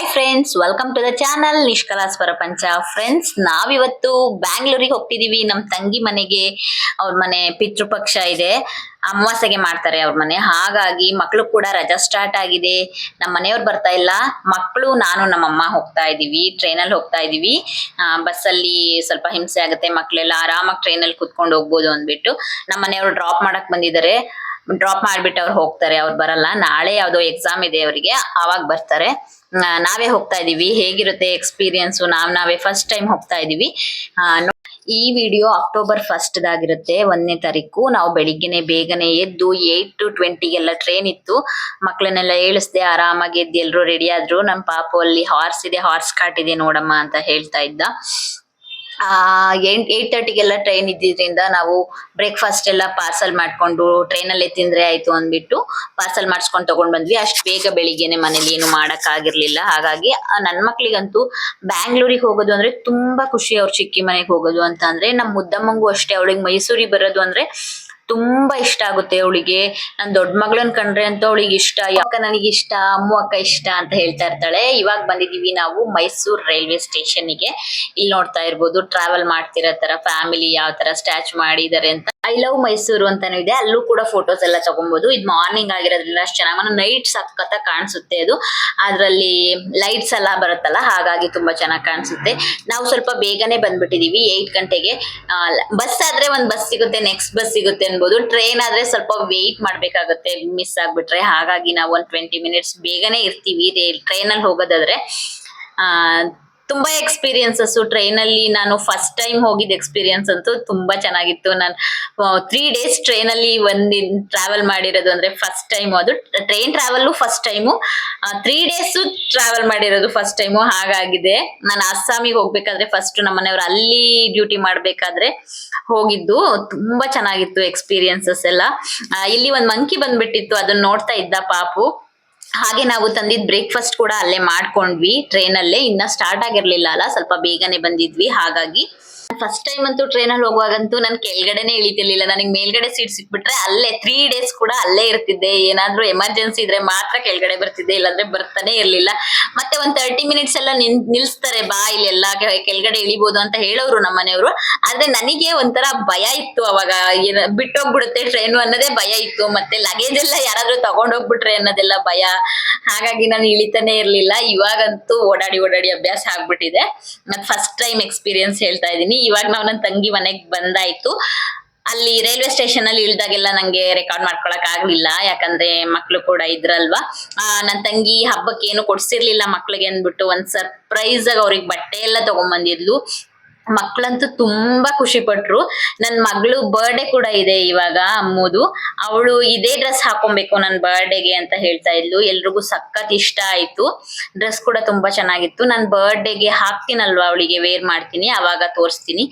Hi friends, welcome to the channel Nishkala's Prapancha. Friends, ನಾವಿವತ್ತು ಬ್ಯಾಂಗ್ಳೂರಿಗೆ ಹೋಗ್ತಿದೀವಿ ನಮ್ಮ ತಂಗಿ ಮನೆಗೆ. ಅವ್ರ ಮನೆ ಪಿತೃಪಕ್ಷ ಇದೆ, ಅಮಾವಾಸ್ಯೆಗೆ ಮಾಡ್ತಾರೆ ಅವ್ರ ಮನೆ. ಹಾಗಾಗಿ ಮಕ್ಳು ಕೂಡ ರಜಾ ಸ್ಟಾರ್ಟ್ ಆಗಿದೆ. ನಮ್ಮ ಮನೆಯವ್ರು ಬರ್ತಾ ಇಲ್ಲ, ಮಕ್ಕಳು ನಾನು ನಮ್ಮಮ್ಮ ಹೋಗ್ತಾ ಇದೀವಿ. ಟ್ರೈನಲ್ಲಿ ಹೋಗ್ತಾ ಇದೀವಿ. ಬಸ್ಸಲ್ಲಿ ಸ್ವಲ್ಪ ಹಿಂಸೆ ಆಗುತ್ತೆ, ಮಕ್ಳೆಲ್ಲ ಆರಾಮಾಗಿ ಟ್ರೈನಲ್ಲಿ ಕುತ್ಕೊಂಡು ಹೋಗ್ಬೋದು ಅಂದ್ಬಿಟ್ಟು ನಮ್ಮ ಮನೆಯವರು ಡ್ರಾಪ್ ಮಾಡಕ್ ಬಂದಿದ್ದಾರೆ. ಡ್ರಾಪ್ ಮಾಡ್ಬಿಟ್ಟು ಅವ್ರು ಹೋಗ್ತಾರೆ, ಅವ್ರು ಬರಲ್ಲ. ನಾಳೆ ಯಾವ್ದೋ ಎಕ್ಸಾಮ್ ಇದೆ ಅವರಿಗೆ, ಅವಾಗ ಬರ್ತಾರೆ. ನಾವೇ ಹೋಗ್ತಾ ಇದೀವಿ. ಹೇಗಿರುತ್ತೆ ಎಕ್ಸ್ಪೀರಿಯನ್ಸ್? ನಾವೇ ಫಸ್ಟ್ ಟೈಮ್ ಹೋಗ್ತಾ ಇದೀವಿ. ಈ ವಿಡಿಯೋ ಅಕ್ಟೋಬರ್ 1 ದಾಗಿರುತ್ತೆ, 1ನೇ ತಾರೀಕು. ನಾವು ಬೆಳಿಗ್ಗೆನೆ ಬೇಗನೆ ಎದ್ದು 8:20 ಟ್ರೈನ್ ಇತ್ತು. ಮಕ್ಳನ್ನೆಲ್ಲ ಏಳಿಸ್ದೆ, ಆರಾಮಾಗಿ ಎದ್ದು ಎಲ್ರು ರೆಡಿ ಆದ್ರು. ನಮ್ ಪಾಪು ಅಲ್ಲಿ ಹಾರ್ಸ್ ಇದೆ, ಹಾರ್ಸ್ ಕಾಟ್ ಇದೆ ನೋಡಮ್ಮ ಅಂತ ಹೇಳ್ತಾ ಇದ್ದ. 8:30 ಟ್ರೈನ್ ಇದ್ದಿದ್ರಿಂದ ನಾವು ಬ್ರೇಕ್ಫಾಸ್ಟ್ ಎಲ್ಲ ಪಾರ್ಸಲ್ ಮಾಡ್ಕೊಂಡು ಟ್ರೈನಲ್ಲೇ ತಿಂದ್ರೆ ಆಯ್ತು ಅಂದ್ಬಿಟ್ಟು ಪಾರ್ಸಲ್ ಮಾಡಿಸ್ಕೊಂಡು ತಗೊಂಡ್ ಬಂದ್ವಿ. ಅಷ್ಟು ಬೇಗ ಬೆಳಿಗ್ಗೆನೆ ಮನೇಲಿ ಏನು ಮಾಡಕ್ ಆಗಿರ್ಲಿಲ್ಲ. ಹಾಗಾಗಿ ನನ್ ಮಕ್ಳಿಗಂತೂ ಬ್ಯಾಂಗ್ಳೂರಿಗೆ ಹೋಗೋದು ಅಂದ್ರೆ ತುಂಬಾ ಖುಷಿ. ಅವ್ರ ಚಿಕ್ಕಿ ಮನೆಗೆ ಹೋಗೋದು ಅಂತ ಅಂದ್ರೆ. ನಮ್ ಮುದ್ದಮ್ಮಂಗೂ ಅಷ್ಟೇ, ಅವಳಿಗೆ ಮೈಸೂರಿಗೆ ಬರೋದು ಅಂದ್ರೆ ತುಂಬಾ ಇಷ್ಟ ಆಗುತ್ತೆ ಅವಳಿಗೆ. ನನ್ ದೊಡ್ಡ ಮಗಳನ್ ಕಂಡ್ರೆ ಅಂತ ಅವಳಿಗೆ ಇಷ್ಟ. ಯಾಕ ನನಗೆ ಇಷ್ಟ, ಅಮ್ಮು ಅಕ್ಕ ಇಷ್ಟ ಅಂತ ಹೇಳ್ತಾ ಇರ್ತಾಳೆ. ಇವಾಗ ಬಂದಿದೀವಿ ನಾವು ಮೈಸೂರ್ ರೈಲ್ವೆ ಸ್ಟೇಷನ್ಗೆ. ಇಲ್ಲಿ ನೋಡ್ತಾ ಇರ್ಬೋದು, ಟ್ರಾವೆಲ್ ಮಾಡ್ತಿರೋ ತರ ಫ್ಯಾಮಿಲಿ ಯಾವ ತರ ಸ್ಟ್ಯಾಚು ಮಾಡಿದ್ದಾರೆ ಅಂತ. ಐ ಲವ್ ಮೈಸೂರು ಅಂತಾನು ಇದೆ, ಅಲ್ಲೂ ಕೂಡ ಫೋಟೋಸ್ ಎಲ್ಲ ತಗೊಬಹುದು. ಇದು ಮಾರ್ನಿಂಗ್ ಆಗಿರೋದ್ರಿಂದ ಅಷ್ಟು ಚೆನ್ನಾಗಿ, ನೈಟ್ ಸಖತ್ತ ಕಾಣಿಸುತ್ತೆ ಅದು. ಅದ್ರಲ್ಲಿ ಲೈಟ್ಸ್ ಎಲ್ಲ ಬರುತ್ತಲ್ಲ, ಹಾಗಾಗಿ ತುಂಬಾ ಚೆನ್ನಾಗಿ ಕಾಣಿಸುತ್ತೆ. ನಾವು ಸ್ವಲ್ಪ ಬೇಗನೆ ಬಂದ್ಬಿಟ್ಟಿದೀವಿ, 8 ಗಂಟೆಗೆ. ಬಸ್ ಆದ್ರೆ ಒಂದ್ ಬಸ್ ಸಿಗುತ್ತೆ, ನೆಕ್ಸ್ಟ್ ಬಸ್ ಸಿಗುತ್ತೆ ಅನ್ಬೋದು. ಟ್ರೈನ್ ಆದ್ರೆ ಸ್ವಲ್ಪ ವೇಟ್ ಮಾಡ್ಬೇಕಾಗುತ್ತೆ ಮಿಸ್ ಆಗ್ಬಿಟ್ರೆ. ಹಾಗಾಗಿ ನಾವು ಒಂದು 20 ಮಿನಿಟ್ಸ್ ಬೇಗನೆ ಇರ್ತೀವಿ ಟ್ರೈನ್ ಅಲ್ಲಿ ಹೋಗೋದಾದ್ರೆ. ತುಂಬಾ ಎಕ್ಸ್ಪೀರಿಯನ್ಸಸ್ ಟ್ರೈನ್ ಅಲ್ಲಿ. ನಾನು ಫಸ್ಟ್ ಟೈಮ್ ಹೋಗಿದ್ದ ಎಕ್ಸ್ಪೀರಿಯನ್ಸ್ ಅಂತೂ ತುಂಬಾ ಚೆನ್ನಾಗಿತ್ತು. ನಾನು 3 ಡೇಸ್ ಟ್ರೈನ್ ಅಲ್ಲಿ ಟ್ರಾವೆಲ್ ಮಾಡಿರೋದು ಅಂದ್ರೆ ಫಸ್ಟ್ ಟೈಮ್. ಅದು train travel first time, 3 days travel ಮಾಡಿರೋದು ಫಸ್ಟ್ ಟೈಮು. ಹಾಗಾಗಿದೆ. ನಾನು ಅಸ್ಸಾಮಿಗೆ ಹೋಗ್ಬೇಕಾದ್ರೆ ಫಸ್ಟ್ ನಮ್ಮನೆಯವ್ರು ಅಲ್ಲಿ ಡ್ಯೂಟಿ ಮಾಡ್ಬೇಕಾದ್ರೆ ಹೋಗಿದ್ದು. ತುಂಬಾ ಚೆನ್ನಾಗಿತ್ತು ಎಕ್ಸ್ಪೀರಿಯನ್ಸಸ್ ಎಲ್ಲ. ಇಲ್ಲಿ ಒಂದ್ ಮಂಕಿ ಬಂದ್ಬಿಟ್ಟಿತ್ತು, ಅದನ್ನ ನೋಡ್ತಾ ಇದ್ದ ಪಾಪು. ಹಾಗೆ ನಾವು ತಂದಿದ್ ಬ್ರೇಕ್ಫಾಸ್ಟ್ ಕೂಡ ಅಲ್ಲೇ ಮಾಡ್ಕೊಂಡ್ವಿ ಟ್ರೈನ್ ಅಲ್ಲೇ. ಇನ್ನ ಸ್ಟಾರ್ಟ್ ಆಗಿರ್ಲಿಲ್ಲ ಅಲ್ಲ, ಸ್ವಲ್ಪ ಬೇಗನೆ ಬಂದಿದ್ವಿ. ಹಾಗಾಗಿ ಫಸ್ಟ್ ಟೈಮ್ ಅಂತೂ ಟ್ರೈನ್ ಅಲ್ಲಿ ಹೋಗುವಾಗಂತೂ ನಾನು ಕೆಳಗಡೆನೆ ಇಳಿತಿರ್ಲಿಲ್ಲ. ನನಗೆ ಮೇಲ್ಗಡೆ ಸೀಟ್ ಸಿಕ್ಬಿಟ್ರೆ ಅಲ್ಲೇ 3 ಡೇಸ್ ಕೂಡ ಅಲ್ಲೇ ಇರ್ತಿದ್ದೆ. ಏನಾದ್ರೂ ಎಮರ್ಜೆನ್ಸಿ ಇದ್ರೆ ಮಾತ್ರ ಕೆಳಗಡೆ ಬರ್ತಿದ್ದೆ, ಇಲ್ಲಾಂದ್ರೆ ಬರ್ತಾನೆ ಇರ್ಲಿಲ್ಲ. ಮತ್ತೆ ಒಂದ್ 30 ಮಿನಿಟ್ಸ್ ಎಲ್ಲ ನಿಲ್ಸ್ತಾರೆ, ಬಾ ಇಲ್ಲೆಲ್ಲ ಕೆಳಗಡೆ ಇಳಿಬಹುದು ಅಂತ ಹೇಳೋರು ನಮ್ಮ ಮನೆಯವರು. ಆದ್ರೆ ನನಗೆ ಒಂಥರ ಭಯ ಇತ್ತು ಅವಾಗ, ಬಿಟ್ಟೋಗ್ಬಿಡುತ್ತೆ ಟ್ರೈನು ಅನ್ನೋದೇ ಭಯ ಇತ್ತು. ಮತ್ತೆ ಲಗೇಜ್ ಎಲ್ಲ ಯಾರಾದ್ರೂ ತಗೊಂಡೋಗ್ಬಿಟ್ರೆ ಅನ್ನೋದೆಲ್ಲ ಭಯ. ಹಾಗಾಗಿ ನಾನು ಇಳಿತಾನೆ ಇರ್ಲಿಲ್ಲ. ಇವಾಗಂತೂ ಓಡಾಡಿ ಅಭ್ಯಾಸ ಆಗ್ಬಿಟ್ಟಿದೆ. ಮತ್ ಫಸ್ಟ್ ಟೈಮ್ ಎಕ್ಸ್ಪೀರಿಯನ್ಸ್ ಹೇಳ್ತಾ ಇದೀನಿ. ಇವಾಗ ನಾವು ನನ್ನ ತಂಗಿ ಮನೆಗ್ ಬಂದಾಯ್ತು. ಅಲ್ಲಿ ರೈಲ್ವೆ ಸ್ಟೇಷನ್ ಅಲ್ಲಿ ಇಳ್ದಾಗೆಲ್ಲ ನಂಗೆ ರೆಕಾರ್ಡ್ ಮಾಡ್ಕೊಳಕ್ ಆಗ್ಲಿಲ್ಲ, ಯಾಕಂದ್ರೆ ಮಕ್ಳು ಕೂಡ ಇದ್ರಲ್ವಾ. ನನ್ ತಂಗಿ ಹಬ್ಬಕ್ಕೆ ಏನು ಕೊಡ್ಸಿರ್ಲಿಲ್ಲ ಮಕ್ಳಿಗೆ ಅಂದ್ಬಿಟ್ಟು ಒಂದ್ ಸರ್ಪ್ರೈಸ್ ಆಗಿ ಅವ್ರಿಗೆ ಬಟ್ಟೆ ಎಲ್ಲ ತಗೊಂಡ್ಬಂದಿದ್ಲು. ಮಕ್ಳಂತೂ ತುಂಬಾ ಖುಷಿ ಪಟ್ರು. ನನ್ ಮಗಳು ಬರ್ಡೇ ಕೂಡ ಇದೆ ಇವಾಗ, ಅಮ್ಮುದು. ಅವಳು ಇದೇ ಡ್ರೆಸ್ ಹಾಕೊಬೇಕು ನನ್ ಬರ್ಡೇಗೆ ಅಂತ ಹೇಳ್ತಾ ಇದ್ಲು. ಎಲ್ರಿಗೂ ಸಖತ್ ಇಷ್ಟ ಆಯ್ತು. ಡ್ರೆಸ್ ಕೂಡ ತುಂಬಾ ಚೆನ್ನಾಗಿತ್ತು. ನಾನ್ ಬರ್ಡೇಗೆ ಹಾಕ್ತೀನಲ್ವಾ, ಅವಳಿಗೆ ವೇರ್ ಮಾಡ್ತೀನಿ, ಅವಾಗ ತೋರಿಸ್ತೀನಿ.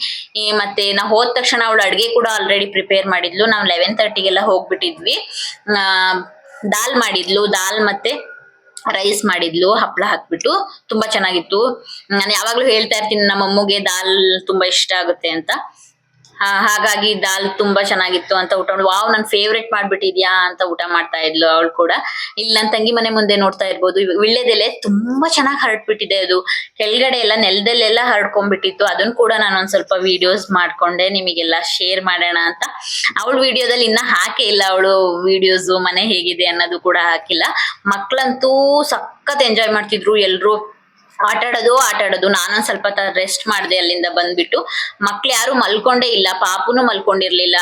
ಮತ್ತೆ ನಾವು ಹೋದ ತಕ್ಷಣ ಅವಳು ಅಡ್ಗೆ ಕೂಡ ಆಲ್ರೆಡಿ ಪ್ರಿಪೇರ್ ಮಾಡಿದ್ಲು. ನಾವು 11:30 ಹೋಗ್ಬಿಟ್ಟಿದ್ವಿ. ದಾಲ್ ಮಾಡಿದ್ಲು, ದಾಲ್ ಮತ್ತೆ ರೈಸ್ ಮಾಡಿದ್ಲು, ಹಪ್ಳ ಹಾಕ್ಬಿಟ್ಟು. ತುಂಬಾ ಚೆನ್ನಾಗಿತ್ತು. ನಾನು ಯಾವಾಗ್ಲೂ ಹೇಳ್ತಾ ಇರ್ತೀನಿ ನಮ್ಮ ಅಮ್ಮಗೆ ದಾಲ್ ತುಂಬಾ ಇಷ್ಟ ಆಗುತ್ತೆ ಅಂತ. ಹಾಗಾಗಿ ದಾಲ್ ತುಂಬಾ ಚೆನ್ನಾಗಿತ್ತು ಅಂತ ಊಟ ಮಾಡಿ, ವಾವ್ ನನ್ ಫೇವ್ರೇಟ್ ಮಾಡ್ಬಿಟ್ಟಿದ್ಯಾ ಅಂತ ಊಟ ಮಾಡ್ತಾ ಇದ್ಲು ಅವಳು ಕೂಡ. ಇಲ್ಲಿ ನನ್ ತಂಗಿ ಮನೆ ಮುಂದೆ ನೋಡ್ತಾ ಇರ್ಬೋದು, ವಿಳ್ಳೆದೆಲೆ ತುಂಬಾ ಚೆನ್ನಾಗಿ ಹರಡ್ಬಿಟ್ಟಿದೆ. ಅದು ಕೆಳಗಡೆ ಎಲ್ಲ ನೆಲದಲ್ಲೆಲ್ಲ ಹರಡ್ಕೊಂಡ್ಬಿಟ್ಟಿತ್ತು. ಅದನ್ನ ಕೂಡ ನಾನು ಒಂದ್ ಸ್ವಲ್ಪ ವಿಡಿಯೋಸ್ ಮಾಡ್ಕೊಂಡೆ, ನಿಮಗೆಲ್ಲ ಶೇರ್ ಮಾಡೋಣ ಅಂತ. ಅವಳು ವಿಡಿಯೋದಲ್ಲಿ ಇನ್ನ ಹಾಕೇ ಇಲ್ಲ, ಅವಳು ವಿಡಿಯೋಸ್ ಮನೆ ಹೇಗಿದೆ ಅನ್ನೋದು ಕೂಡ ಹಾಕಿಲ್ಲ. ಮಕ್ಳಂತೂ ಸಖತ್ ಎಂಜಾಯ್ ಮಾಡ್ತಿದ್ರು ಎಲ್ರು. ಆಟಾಡೋದು. ನಾನೊಂದ್ ಸ್ವಲ್ಪ ರೆಸ್ಟ್ ಮಾಡಿದೆ ಅಲ್ಲಿಂದ ಬಂದ್ಬಿಟ್ಟು. ಮಕ್ಳು ಯಾರು ಮಲ್ಕೊಂಡೇ ಇಲ್ಲ, ಪಾಪುನು ಮಲ್ಕೊಂಡಿರ್ಲಿಲ್ಲ,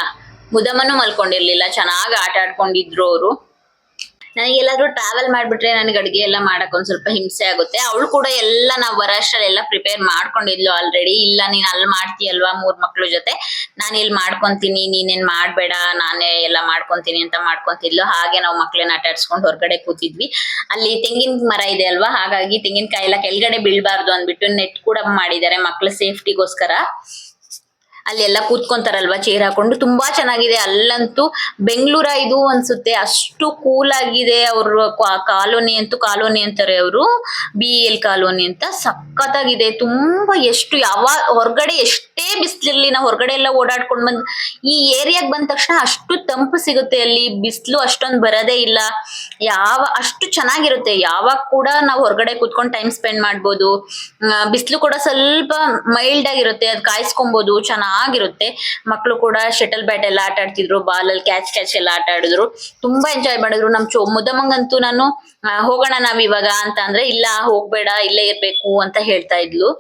ಮುದಮ್ಮನು ಮಲ್ಕೊಂಡಿರ್ಲಿಲ್ಲ. ಚೆನ್ನಾಗಿ ಆಟ ಆಡ್ಕೊಂಡಿದ್ರು ಅವರು. ನನಗೆಲ್ಲಾದ್ರೂ ಟ್ರಾವೆಲ್ ಮಾಡ್ಬಿಟ್ರೆ ನನಗೆ ಅಡ್ಗೆ ಎಲ್ಲ ಮಾಡಕ್ ಒಂದ್ ಸ್ವಲ್ಪ ಹಿಂಸೆ ಆಗುತ್ತೆ. ಅವಳು ಕೂಡ ಎಲ್ಲ ನಾವು ಬರೋಷ್ಟಲ್ಲೆಲ್ಲ ಪ್ರಿಪೇರ್ ಮಾಡ್ಕೊಂಡಿದ್ಲು ಆಲ್ರೆಡಿ. ಇಲ್ಲ ನೀನ್ ಅಲ್ಲಿ ಮಾಡ್ತೀಯಲ್ವಾ 3 ಮಕ್ಳು ಜೊತೆ, ನಾನು ಇಲ್ಲಿ ಮಾಡ್ಕೊಂತೀನಿ, ನೀನೇನ್ ಮಾಡ್ಬೇಡ, ನಾನೇ ಎಲ್ಲ ಮಾಡ್ಕೊಂತೀನಿ ಅಂತ ಮಾಡ್ಕೊಂತಿದ್ಲು. ಹಾಗೆ ನಾವು ಮಕ್ಳನ್ನ ಆಟ ಆಡ್ಸ್ಕೊಂಡು ಹೊರಗಡೆ ಕೂತಿದ್ವಿ. ಅಲ್ಲಿ ತೆಂಗಿನ ಮರ ಇದೆ ಅಲ್ವಾ, ಹಾಗಾಗಿ ತೆಂಗಿನಕಾಯಿ ಎಲ್ಲ ಕೆಳಗಡೆ ಬೀಳ್ಬಾರ್ದು ಅಂದ್ಬಿಟ್ಟು ನೆಟ್ ಕೂಡ ಮಾಡಿದ್ದಾರೆ ಮಕ್ಳ ಸೇಫ್ಟಿಗೋಸ್ಕರ. ಅಲ್ಲೆಲ್ಲ ಕೂತ್ಕೊಂತಾರಲ್ವಾ ಚೇರ್ ಹಾಕೊಂಡು, ತುಂಬಾ ಚೆನ್ನಾಗಿದೆ. ಅಲ್ಲಂತೂ ಬೆಂಗಳೂರ ಇದು ಅನ್ಸುತ್ತೆ, ಅಷ್ಟು ಕೂಲ್ ಆಗಿದೆ. ಅವ್ರ ಕಾಲೋನಿ ಅಂತೂ ಕಾಲೋನಿ ಅಂತಾರೆ ಅವರು, BL ಕಾಲೋನಿ ಅಂತ. ಸಖತ್ತಾಗಿದೆ ತುಂಬಾ. ಎಷ್ಟು ಯಾವ ಹೊರಗಡೆ ಎಷ್ಟೇ ಬಿಸ್ಲಿರ್ಲಿ, ನಾವು ಹೊರಗಡೆ ಎಲ್ಲ ಓಡಾಡ್ಕೊಂಡ್ ಬಂದ್ ಈ ಏರಿಯಾಗ್ ಬಂದ ತಕ್ಷಣ ಅಷ್ಟು ತಂಪು ಸಿಗುತ್ತೆ. ಅಲ್ಲಿ ಬಿಸಿಲು ಅಷ್ಟೊಂದು ಬರದೇ ಇಲ್ಲ. ಅಷ್ಟು ಚೆನ್ನಾಗಿರುತ್ತೆ. ಯಾವಾಗ ಕೂಡ ನಾವು ಹೊರಗಡೆ ಕೂತ್ಕೊಂಡು ಟೈಮ್ ಸ್ಪೆಂಡ್ ಮಾಡ್ಬೋದು. ಬಿಸಿಲು ಕೂಡ ಸ್ವಲ್ಪ ಮೈಲ್ಡ್ ಆಗಿರುತ್ತೆ, ಅದ್ ಕಾಯಿಸ್ಕೊಬಹುದು, ಚೆನ್ನಾಗಿರುತ್ತೆ. ಮಕ್ಕಳು ಕೂಡ ಶಟಲ್ ಬ್ಯಾಟ್ ಎಲ್ಲ ಆಟ ಆಡ್ತಿದ್ರು, ಬಾಲಲ್ಲಿ ಕ್ಯಾಚ್ ಎಲ್ಲ ಆಟ ಆಡಿದ್ರು, ತುಂಬಾ ಎಂಜಾಯ್ ಮಾಡಿದ್ರು. ನಮ್ ಮುದಮ್ಮಂಗಂತೂ ನಾನು ಹೋಗೋಣ ನಾವ್ ಇವಾಗ ಅಂತ ಅಂದ್ರೆ, ಇಲ್ಲ ಹೋಗ್ಬೇಡ ಇಲ್ಲೇ ಇರ್ಬೇಕು ಅಂತ ಹೇಳ್ತಾ ಇದ್ಲು.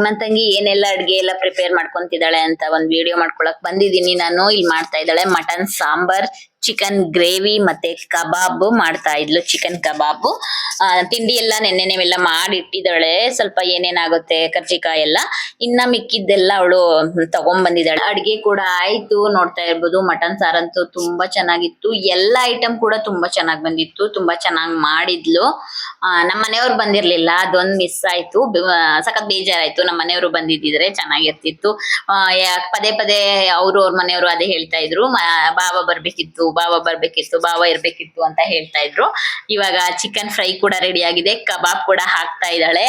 ನನ್ ತಂಗಿ ಏನೆಲ್ಲ ಅಡ್ಗೆ ಎಲ್ಲ ಪ್ರಿಪೇರ್ ಮಾಡ್ಕೊಂತಿದ್ದಾಳೆ ಅಂತ ಒಂದ್ ವಿಡಿಯೋ ಮಾಡ್ಕೊಳಕ್ ಬಂದಿದೀನಿ ನಾನು. ಇಲ್ಲಿ ಮಾಡ್ತಾ ಇದ್ದಾಳೆ ಮಟನ್ ಸಾಂಬಾರ್, ಚಿಕನ್ ಗ್ರೇವಿ ಮತ್ತೆ ಕಬಾಬ್ ಮಾಡ್ತಾ ಇದ್ಲು, ಚಿಕನ್ ಕಬಾಬ್. ತಿಂಡಿ ಎಲ್ಲ ನೆನ್ನೆನೆವೆಲ್ಲ ಮಾಡಿ ಇಟ್ಟಿದ್ದಾಳೆ. ಸ್ವಲ್ಪ ಏನೇನಾಗುತ್ತೆ ಕರ್ಜಿಕಾಯಿ ಎಲ್ಲ, ಇನ್ನ ಮಿಕ್ಕಿದ್ದೆಲ್ಲ ಅವಳು ತಗೊಂಡ್ ಬಂದಿದ್ದಾಳೆ. ಅಡ್ಗೆ ಕೂಡ ಆಯ್ತು, ನೋಡ್ತಾ ಇರ್ಬೋದು. ಮಟನ್ ಸಾರಂತೂ ತುಂಬಾ ಚೆನ್ನಾಗಿತ್ತು. ಎಲ್ಲ ಐಟಮ್ ಕೂಡ ತುಂಬಾ ಚೆನ್ನಾಗ್ ಬಂದಿತ್ತು, ತುಂಬಾ ಚೆನ್ನಾಗ್ ಮಾಡಿದ್ಲು. ನಮ್ಮ ಮನೆಯವ್ರು ಬಂದಿರ್ಲಿಲ್ಲ, ಅದೊಂದ್ ಮಿಸ್ ಆಯ್ತು. ಸಖತ್ ಬೇಜಾರಾಯ್ತು. ನಮ್ಮ ಮನೆಯವರು ಬಂದಿದ್ದಿದ್ರೆ ಚೆನ್ನಾಗಿರ್ತಿತ್ತು. ಪದೇ ಪದೇ ಅವ್ರ ಮನೆಯವರು ಅದೇ ಹೇಳ್ತಾ ಇದ್ರು, ಬಾವ ಬರ್ಬೇಕಿತ್ತು, ಬಾವ ಇರ್ಬೇಕಿತ್ತು ಅಂತ ಹೇಳ್ತಾ ಇದ್ರು. ಇವಾಗ ಚಿಕನ್ ಫ್ರೈ ಕೂಡ ರೆಡಿ ಆಗಿದೆ, ಕಬಾಬ್ ಕೂಡ ಹಾಕ್ತಾ ಇದ್ದಾಳೆ,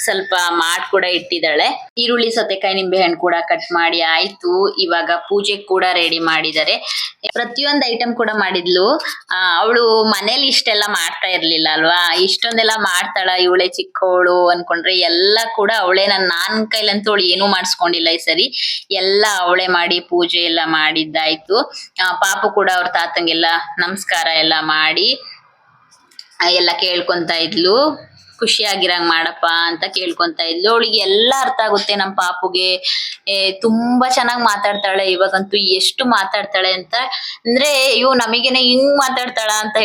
ಸ್ವಲ್ಪ ಮಾಡ್ ಕೂಡ ಇಟ್ಟಿದ್ದಾಳೆ. ಈರುಳ್ಳಿ, ಸೌತೆಕಾಯಿ, ನಿಂಬೆ ಹಣ್ಣು ಕೂಡ ಕಟ್ ಮಾಡಿ ಆಯ್ತು. ಇವಾಗ ಪೂಜೆ ಕೂಡ ರೆಡಿ ಮಾಡಿದ್ದಾರೆ. ಪ್ರತಿಯೊಂದು ಐಟಮ್ ಕೂಡ ಮಾಡಿದ್ಲು. ಅವಳು ಮನೇಲಿ ಇಷ್ಟೆಲ್ಲ ಮಾಡ್ತಾ ಇರ್ಲಿಲ್ಲ ಅಲ್ವಾ, ಇಷ್ಟೊಂದೆಲ್ಲ ಮಾಡ್ತಾಳ ಇವಳೆ ಚಿಕ್ಕವಳು ಅನ್ಕೊಂಡ್ರೆ, ಎಲ್ಲ ಕೂಡ ಅವಳೇ. ನಾನ್ ಕೈಲಂತೂ ಅವಳು ಏನೂ ಮಾಡಿಸ್ಕೊಂಡಿಲ್ಲ ಈ ಸರಿ, ಎಲ್ಲ ಅವಳೇ ಮಾಡಿ ಪೂಜೆ ಎಲ್ಲ ಮಾಡಿದ್ದಾಯ್ತು. ಪಾಪು ಕೂಡ ಅವ್ರ ತಾತಂಗೆಲ್ಲ ನಮಸ್ಕಾರ ಎಲ್ಲ ಮಾಡಿ ಎಲ್ಲ ಕೇಳ್ಕೊಂತ ಇದ್ಲು. ಖುಷಿಯಾಗಿರಂಗ್ ಮಾಡಪ್ಪ ಅಂತ ಕೇಳ್ಕೊಂತ ಇದ್ಲು. ಅವಳಿಗೆ ಎಲ್ಲ ಅರ್ಥ ಆಗುತ್ತೆ ನಮ್ ಪಾಪುಗೆ. ತುಂಬಾ ಚೆನ್ನಾಗ್ ಮಾತಾಡ್ತಾಳೆ. ಇವಾಗಂತೂ ಎಷ್ಟು ಮಾತಾಡ್ತಾಳೆ ಅಂತ ಅಂದ್ರೆ, ನಮಗೇನೆ ಹಿಂಗ್ ಮಾತಾಡ್ತಾಳ ಅಂತ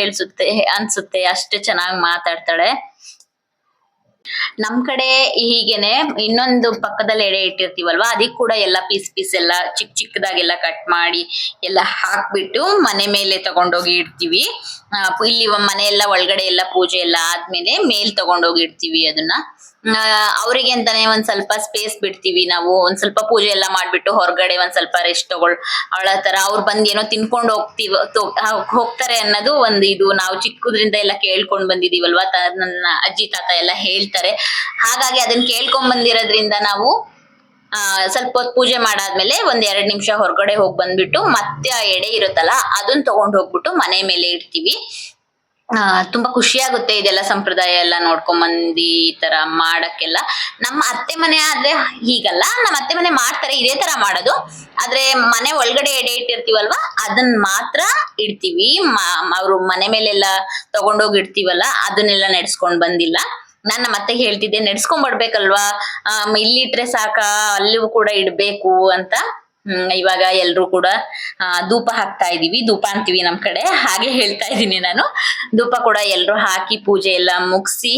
ಅನ್ಸುತ್ತೆ, ಅಷ್ಟು ಚೆನ್ನಾಗ್ ಮಾತಾಡ್ತಾಳೆ. ನಮ್ ಕಡೆ ಹೀಗೇನೆ ಇನ್ನೊಂದು ಪಕ್ಕದಲ್ಲಿ ಎಡೆ ಇಟ್ಟಿರ್ತೀವಲ್ವಾ, ಅದಕ್ ಕೂಡ ಎಲ್ಲ ಪೀಸ್ ಎಲ್ಲ ಚಿಕ್ಕದಾಗೆಲ್ಲ ಕಟ್ ಮಾಡಿ ಎಲ್ಲ ಹಾಕ್ಬಿಟ್ಟು ಮನೆ ಮೇಲೆ ತಗೊಂಡೋಗಿ ಇಡ್ತೀವಿ. ಇಲ್ಲಿ ಮನೆಯೆಲ್ಲ ಒಳಗಡೆ ಎಲ್ಲ ಪೂಜೆ ಎಲ್ಲ ಆದ್ಮೇಲೆ ಮೇಲ್ ತಗೊಂಡೋಗಿ ಇಡ್ತೀವಿ ಅದನ್ನ. ಅವ್ರಿಗೆ ಅಂತಾನೆ ಒಂದ್ ಸ್ವಲ್ಪ ಸ್ಪೇಸ್ ಬಿಡ್ತೀವಿ ನಾವು. ಒಂದ್ ಸ್ವಲ್ಪ ಪೂಜೆ ಎಲ್ಲ ಮಾಡ್ಬಿಟ್ಟು ಹೊರಗಡೆ ಒಂದ್ ಸ್ವಲ್ಪ ರೆಸ್ಟ್ ಅವಳ ತರ ಅವ್ರು ಬಂದ್ ಏನೋ ತಿನ್ಕೊಂಡು ಹೋಗ್ತಾರೆ ಅನ್ನೋದು ಒಂದು ಇದು. ನಾವು ಚಿಕ್ಕದ್ರಿಂದ ಎಲ್ಲ ಕೇಳ್ಕೊಂಡ್ ಬಂದಿದೀವಲ್ವಾ, ನನ್ನ ಅಜ್ಜಿ ತಾತ ಎಲ್ಲ ಹೇಳ್ತಾರೆ. ಹಾಗಾಗಿ ಅದನ್ನ ಕೇಳ್ಕೊಂಡ್ ಬಂದಿರೋದ್ರಿಂದ ನಾವು ಸ್ವಲ್ಪ ಹೊತ್ತು ಪೂಜೆ ಮಾಡಾದ್ಮೇಲೆ ಒಂದ್ 2 ನಿಮಿಷ ಹೊರಗಡೆ ಹೋಗಿ ಬಂದ್ಬಿಟ್ಟು ಮತ್ತೆ ಆ ಎಡೆ ಇರುತ್ತಲ್ಲ ಅದನ್ನ ತಗೊಂಡ್ ಹೋಗ್ಬಿಟ್ಟು ಮನೆ ಮೇಲೆ ಇಡ್ತೀವಿ. ತುಂಬಾ ಖುಷಿ ಆಗುತ್ತೆ ಇದೆಲ್ಲ ಸಂಪ್ರದಾಯ ಎಲ್ಲ ನೋಡ್ಕೊಂಡ್ ಬಂದಿ ಈ ತರ ಮಾಡಕ್ಕೆಲ್ಲ. ನಮ್ಮ ಅತ್ತೆ ಮನೆ ಆದ್ರೆ ಹೀಗಲ್ಲ, ನಮ್ಮ ಅತ್ತೆ ಮನೆ ಮಾಡ್ತಾರೆ ಇದೇ ತರ ಮಾಡೋದು. ಆದ್ರೆ ಮನೆ ಒಳಗಡೆ ಎಡೆ ಇಟ್ಟಿರ್ತೀವಲ್ವಾ, ಅದನ್ನ ಮಾತ್ರ ಇಡ್ತೀವಿ. ಅವ್ರು ಮನೆ ಮೇಲೆಲ್ಲ ತಗೊಂಡೋಗಿ ಇಡ್ತೀವಲ್ಲ, ಅದನ್ನೆಲ್ಲ ನಡೆಸ್ಕೊಂಡ್ ಬಂದಿಲ್ಲ. ನಾನ್ ನಮ್ಮ ಅತ್ತೆಗೆ ಹೇಳ್ತಿದ್ದೆ, ನಡ್ಸ್ಕೊಂಡ್ ಬರ್ಬೇಕಲ್ವಾ, ಇಲ್ಲಿ ಇಟ್ರೆ ಸಾಕ, ಅಲ್ಲಿಯೂ ಕೂಡ ಇಡ್ಬೇಕು ಅಂತ. ಇವಾಗ ಎಲ್ರು ಕೂಡ ಧೂಪ ಹಾಕ್ತಾ ಇದೀವಿ, ಧೂಪ ಅಂತೀವಿ ನಮ್ ಕಡೆ, ಹಾಗೆ ಹೇಳ್ತಾ ಇದೀನಿ ನಾನು. ಧೂಪ ಕೂಡ ಎಲ್ರು ಹಾಕಿ ಪೂಜೆ ಎಲ್ಲ ಮುಗಿಸಿ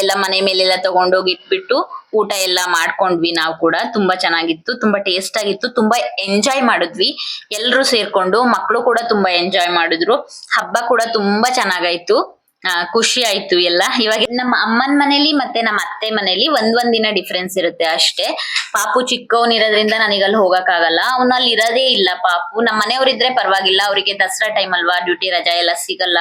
ಎಲ್ಲ ಮನೆ ಮೇಲೆಲ್ಲ ತಗೊಂಡೋಗಿ ಇಟ್ಬಿಟ್ಟು ಊಟ ಎಲ್ಲ ಮಾಡ್ಕೊಂಡ್ವಿ. ನಾವು ಕೂಡ ತುಂಬಾ ಚೆನ್ನಾಗಿತ್ತು, ತುಂಬಾ ಟೇಸ್ಟ್ ಆಗಿತ್ತು, ತುಂಬಾ ಎಂಜಾಯ್ ಮಾಡಿದ್ವಿ ಎಲ್ರು ಸೇರ್ಕೊಂಡು. ಮಕ್ಕಳು ಕೂಡ ತುಂಬಾ ಎಂಜಾಯ್ ಮಾಡಿದ್ರು. ಹಬ್ಬ ಕೂಡ ತುಂಬಾ ಚೆನ್ನಾಗಾಯ್ತು, ಖುಷಿ ಆಯ್ತು ಎಲ್ಲ. ಇವಾಗ ನಮ್ಮ ಅಮ್ಮನ ಮನೇಲಿ ಮತ್ತೆ ನಮ್ಮ ಅತ್ತೆ ಮನೇಲಿ ಒಂದ್ ದಿನ ಡಿಫ್ರೆನ್ಸ್ ಇರುತ್ತೆ ಅಷ್ಟೇ. ಪಾಪು ಚಿಕ್ಕವನಿರೋದ್ರಿಂದ ನನಗೆ ಅಲ್ಲಿ ಹೋಗಕ್ ಆಗಲ್ಲ, ಅವನಲ್ಲಿ ಇರೋದೇ ಇಲ್ಲ ಪಾಪು. ನಮ್ಮ ಮನೆಯವ್ರಿದ್ರೆ ಪರವಾಗಿಲ್ಲ, ಅವರಿಗೆ ದಸರಾ ಟೈಮ್ ಅಲ್ವಾ, ಡ್ಯೂಟಿ ರಜಾ ಎಲ್ಲ ಸಿಗಲ್ಲ,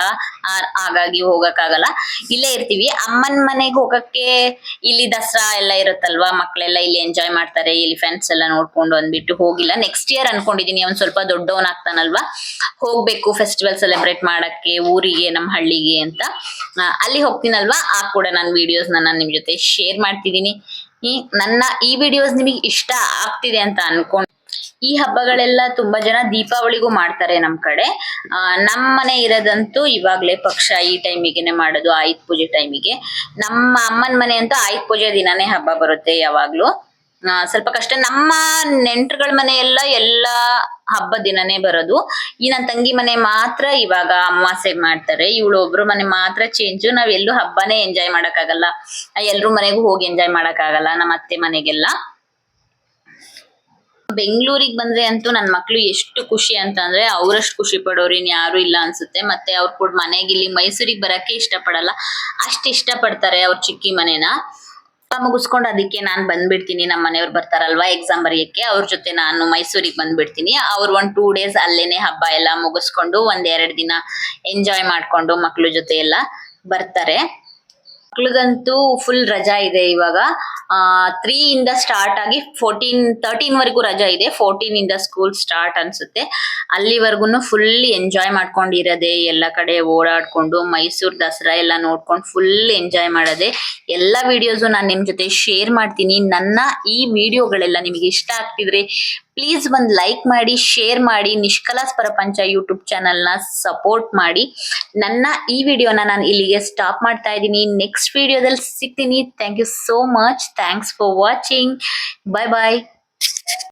ಹಾಗಾಗಿ ಹೋಗಕ್ ಆಗಲ್ಲ, ಇಲ್ಲೇ ಇರ್ತೀವಿ. ಅಮ್ಮನ ಮನೆಗೆ ಹೋಗಕ್ಕೆ ಇಲ್ಲಿ ದಸರಾ ಎಲ್ಲ ಇರುತ್ತಲ್ವಾ, ಮಕ್ಕಳೆಲ್ಲ ಇಲ್ಲಿ ಎಂಜಾಯ್ ಮಾಡ್ತಾರೆ, ಇಲ್ಲಿ ಫ್ರೆಂಡ್ಸ್ ಎಲ್ಲ ನೋಡ್ಕೊಂಡು ಅಂದ್ಬಿಟ್ಟು ಹೋಗಿಲ್ಲ. ನೆಕ್ಸ್ಟ್ ಇಯರ್ ಅನ್ಕೊಂಡಿದೀನಿ, ಅವ್ನ್ ಸ್ವಲ್ಪ ದೊಡ್ಡವನಾಗ್ತಾನಲ್ವಾ, ಹೋಗ್ಬೇಕು ಫೆಸ್ಟಿವಲ್ ಸೆಲೆಬ್ರೇಟ್ ಮಾಡಕ್ಕೆ ಊರಿಗೆ, ನಮ್ಮ ಹಳ್ಳಿಗೆ ಅಂತ. ಅಲ್ಲಿ ಹೋಗ್ತೀನಲ್ವಾ, ಕೂಡ ನಾನು ವಿಡಿಯೋಸ್ ನಾನು ನಿಮ್ ಜೊತೆ ಶೇರ್ ಮಾಡ್ತಿದೀನಿ. ನನ್ನ ಈ ವಿಡಿಯೋಸ್ ನಿಮಗೆ ಇಷ್ಟ ಆಗ್ತಿದೆ ಅಂತ ಅನ್ಕೊಂಡು. ಈ ಹಬ್ಬಗಳೆಲ್ಲ ತುಂಬಾ ಜನ ದೀಪಾವಳಿಗೂ ಮಾಡ್ತಾರೆ ನಮ್ ಕಡೆ. ನಮ್ ಮನೆ ಇರೋದಂತೂ ಇವಾಗ್ಲೇ ಪಕ್ಷ ಈ ಟೈಮಿಗೆನೆ ಮಾಡೋದು, ಆಯುಧ ಪೂಜೆ ಟೈಮಿಗೆ. ನಮ್ಮ ಅಮ್ಮನ ಮನೆ ಅಂತೂ ಆಯುಧ ಪೂಜೆ ದಿನಾನೇ ಹಬ್ಬ ಬರುತ್ತೆ ಯಾವಾಗ್ಲೂ. ಸ್ವಲ್ಪ ಕಷ್ಟ. ನಮ್ಮ ನೆಂಟರುಗಳ ಮನೆ ಎಲ್ಲ ಹಬ್ಬ ದಿನನೇ ಬರೋದು. ಈ ನನ್ ತಂಗಿ ಮನೆ ಮಾತ್ರ ಇವಾಗ ಅಮಾವಾಸ್ಯೆಗೆ ಮಾಡ್ತಾರೆ. ಇವಳು ಒಬ್ರು ಮನೆ ಮಾತ್ರ ಚೇಂಜ್. ನಾವೆಲ್ಲೂ ಹಬ್ಬನೇ ಎಂಜಾಯ್ ಮಾಡಕ್ಕಾಗಲ್ಲ, ಎಲ್ರು ಮನೆಗೂ ಹೋಗಿ ಎಂಜಾಯ್ ಮಾಡಕ್ಕಾಗಲ್ಲ, ನಮ್ಮ ಅತ್ತೆ ಮನೆಗೆಲ್ಲ. ಬೆಂಗಳೂರಿಗೆ ಬಂದ್ರೆ ಅಂತೂ ನನ್ ಮಕ್ಳು ಎಷ್ಟು ಖುಷಿ ಅಂತ ಅಂದ್ರೆ, ಅವ್ರಷ್ಟು ಖುಷಿ ಪಡೋರು ಇನ್ ಯಾರು ಇಲ್ಲ ಅನ್ಸುತ್ತೆ. ಮತ್ತೆ ಅವ್ರು ಕೂಡ ಮನೆಗೆ ಇಲ್ಲಿ ಮೈಸೂರಿಗೆ ಬರಕ್ಕೆ ಇಷ್ಟ ಪಡಲ್ಲ, ಅಷ್ಟ್ ಇಷ್ಟ ಪಡ್ತಾರೆ ಅವ್ರ ಚಿಕ್ಕಿ ಮನೆನ. ಮುಗಿಸ್ಕೊಂಡು ಅದಕ್ಕೆ ನಾನ್ ಬಂದ್ಬಿಡ್ತೀನಿ. ನಮ್ಮ ಮನೆಯವ್ರು ಬರ್ತಾರಲ್ವಾ ಎಕ್ಸಾಮ್ ಬರೆಯಕ್ಕೆ, ಅವ್ರ ಜೊತೆ ನಾನು ಮೈಸೂರಿಗೆ ಬಂದ್ಬಿಡ್ತೀನಿ. ಅವ್ರು 1-2 ಡೇಸ್ ಅಲ್ಲೇನೆ ಹಬ್ಬ ಎಲ್ಲ ಮುಗಿಸ್ಕೊಂಡು 1-2 ದಿನ ಎಂಜಾಯ್ ಮಾಡ್ಕೊಂಡು ಮಕ್ಳ ಜೊತೆ ಎಲ್ಲ ಬರ್ತಾರೆ. ಮಕ್ಳಿಗಂತೂ ಫುಲ್ ರಜಾ ಇದೆ ಇವಾಗ. 3 ಇಂದ ಸ್ಟಾರ್ಟ್ ಆಗಿ 13 ವರೆಗೂ ರಜಾ ಇದೆ. 14 ಇಂದ ಸ್ಕೂಲ್ ಸ್ಟಾರ್ಟ್ ಅನ್ಸುತ್ತೆ. ಅಲ್ಲಿವರೆಗೂ ಫುಲ್ ಎಂಜಾಯ್ ಮಾಡ್ಕೊಂಡಿರೋದೆ, ಎಲ್ಲ ಕಡೆ ಓಡಾಡ್ಕೊಂಡು ಮೈಸೂರ್ ದಸರಾ ಎಲ್ಲ ನೋಡ್ಕೊಂಡು ಫುಲ್ ಎಂಜಾಯ್ ಮಾಡೋದೆ. ಎಲ್ಲ ವಿಡಿಯೋಸು ನಾನು ನಿಮ್ ಜೊತೆ ಶೇರ್ ಮಾಡ್ತೀನಿ. ನನ್ನ ಈ ವಿಡಿಯೋಗಳೆಲ್ಲ ನಿಮಗೆ ಇಷ್ಟ ಆಗ್ತಿದ್ರೆ ಪ್ಲೀಸ್ ಒಂದು ಲೈಕ್ ಮಾಡಿ, ಶೇರ್ ಮಾಡಿ, ನಿಷ್ಕಲಾಸ್ ಪ್ರಪಂಚ ಯೂಟ್ಯೂಬ್ ಚಾನಲ್ನ ಸಪೋರ್ಟ್ ಮಾಡಿ. ನನ್ನ ಈ ವಿಡಿಯೋನ ನಾನು ಇಲ್ಲಿಗೆ ಸ್ಟಾಪ್ ಮಾಡ್ತಾ ಇದ್ದೀನಿ. ನೆಕ್ಸ್ಟ್ ವಿಡಿಯೋದಲ್ಲಿ ಸಿಗ್ತೀನಿ. Thank you so much. Thanks for watching. Bye bye.